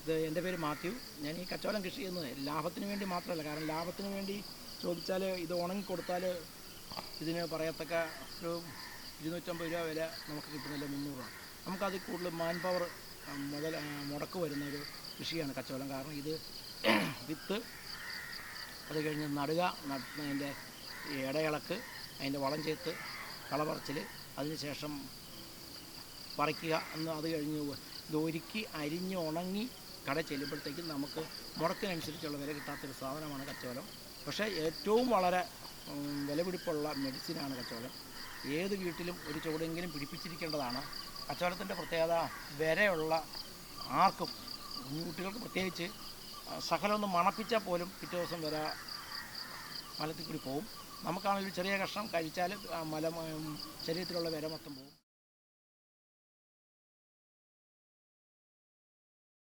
ഇത് എൻ്റെ പേര് മാത്യു. ഞാൻ ഈ കച്ചോലം കൃഷി ചെയ്യുന്നത് ലാഭത്തിന് വേണ്ടി മാത്രമല്ല. കാരണം ലാഭത്തിന് വേണ്ടി ചോദിച്ചാൽ ഇത് ഉണങ്ങിക്കൊടുത്താൽ ഇതിന് പറയത്തക്ക ഒരു 250 രൂപ വില നമുക്ക് കിട്ടുന്നില്ല, 300 രൂപ. നമുക്കതിൽ കൂടുതൽ മാൻ പവർ മുടക്ക് വരുന്ന ഒരു കൃഷിയാണ് കച്ചോലം. കാരണം ഇത് വിത്ത്, അത് കഴിഞ്ഞ് നടുക, നടുന്നതിൻ്റെ ഇടയിളക്ക്, അതിൻ്റെ വളം ചേർത്ത് കളപറിച്ചൽ, അതിനുശേഷം പറിക്കുക എന്ന്, അത് കഴിഞ്ഞ് ഇത് ഒരുക്കി അരിഞ്ഞ് ഉണങ്ങി കട ചെല്ലുമ്പോഴത്തേക്കും നമുക്ക് മുടക്കിനനുസരിച്ചുള്ള വില കിട്ടാത്തൊരു സാധനമാണ് കച്ചോലം. പക്ഷേ ഏറ്റവും വളരെ വിലപിടിപ്പുള്ള മെഡിസിനാണ് കച്ചോലം. ഏത് വീട്ടിലും ഒരു ചുവടെങ്കിലും പിടിപ്പിച്ചിരിക്കേണ്ടതാണ്. കച്ചോലത്തിൻ്റെ പ്രത്യേകത വിരയുള്ള ആർക്കും, കുഞ്ഞുകുട്ടികൾക്ക് പ്രത്യേകിച്ച്, ശകലമൊന്ന് മണപ്പിച്ചാൽ പോലും പിറ്റേ ദിവസം വിര മലത്തിൽ കൂടി പോകും. നമുക്കാണെങ്കിൽ ചെറിയ കഷ്ണം കഴിച്ചാൽ ശരീരത്തിലുള്ള വിര മൊത്തം പോകും.